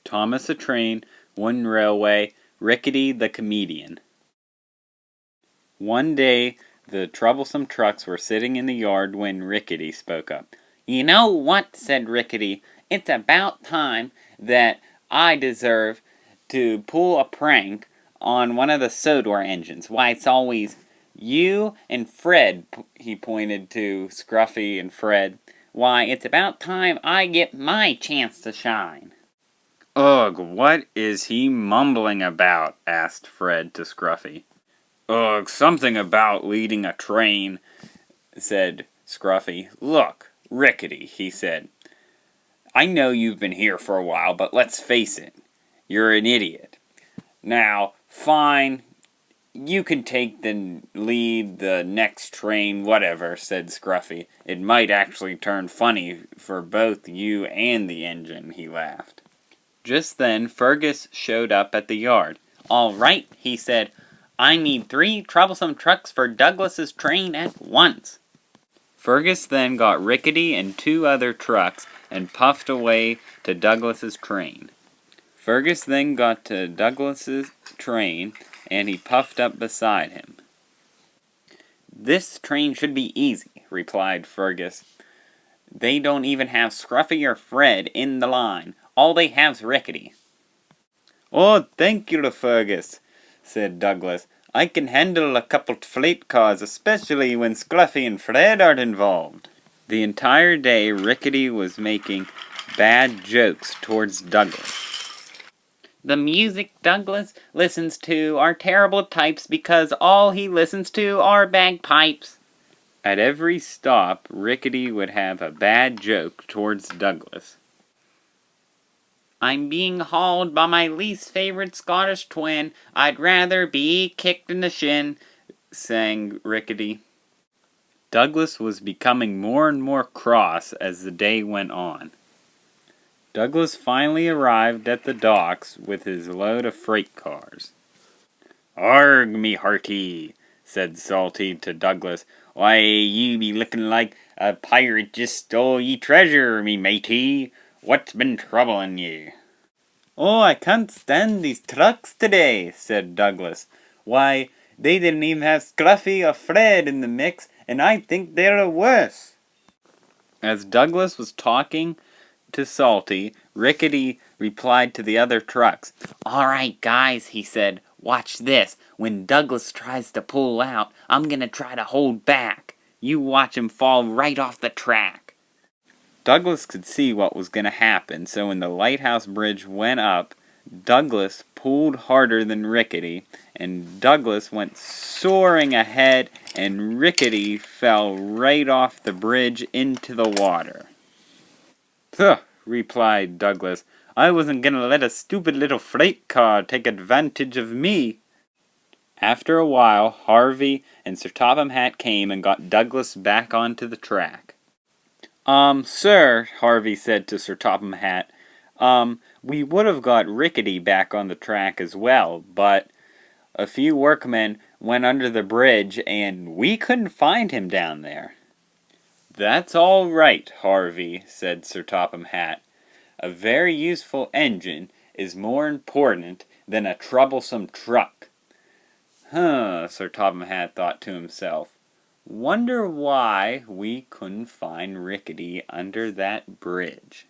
Thomas a train, one railway, Rickety the Comedian. One day, the troublesome trucks were sitting in the yard when Rickety spoke up. "You know what?" said Rickety. "It's about time that I deserve to pull a prank on one of the Sodor engines. Why, it's always you and Fred," he pointed to Scruffy and Fred. "Why, it's about time I get my chance to shine." "Ugh, what is he mumbling about?" asked Fred to Scruffy. "Ugh, something about leading a train," said Scruffy. "Look, Rickety," he said, "I know you've been here for a while, but let's face it, you're an idiot. Now, fine, you can take the lead, the next train, whatever," said Scruffy. "It might actually turn funny for both you and the engine," he laughed. Just then, Fergus showed up at the yard. "All right," he said, "I need 3 troublesome trucks for Douglas's train at once." Fergus then got Rickety and 2 other trucks and puffed away to Douglas's train. Fergus then got to Douglas's train and he puffed up beside him. "This train should be easy," replied Fergus. "They don't even have Scruffy or Fred in the line. All they have's Rickety." "Oh, thank you, Fergus," said Douglas. "I can handle a couple freight cars, especially when Scruffy and Fred aren't involved." The entire day, Rickety was making bad jokes towards Douglas. "The music Douglas listens to are terrible types because all he listens to are bagpipes." At every stop, Rickety would have a bad joke towards Douglas. "I'm being hauled by my least favorite Scottish twin. I'd rather be kicked in the shin," sang Rickety. Douglas was becoming more and more cross as the day went on. Douglas finally arrived at the docks with his load of freight cars. "Arg, me hearty," said Salty to Douglas. "Why, ye be looking like a pirate just stole ye treasure, me matey. What's been troubling ye?" "Oh, I can't stand these trucks today," said Douglas. "Why, they didn't even have Scruffy or Fred in the mix, and I think they're worse." As Douglas was talking to Salty, Rickety replied to the other trucks. "All right, guys," he said, "watch this. When Douglas tries to pull out, I'm gonna try to hold back. You watch him fall right off the track." Douglas could see what was going to happen, so when the lighthouse bridge went up, Douglas pulled harder than Rickety, and Douglas went soaring ahead, and Rickety fell right off the bridge into the water. "Huh," replied Douglas, "I wasn't going to let a stupid little freight car take advantage of me." After a while, Harvey and Sir Topham Hatt came and got Douglas back onto the track. Sir," Harvey said to Sir Topham Hatt, "we would have got Rickety back on the track as well, but a few workmen went under the bridge and we couldn't find him down there." "That's all right, Harvey," said Sir Topham Hatt. "A very useful engine is more important than a troublesome truck." Sir Topham Hatt thought to himself. "Wonder why we couldn't find Rickety under that bridge."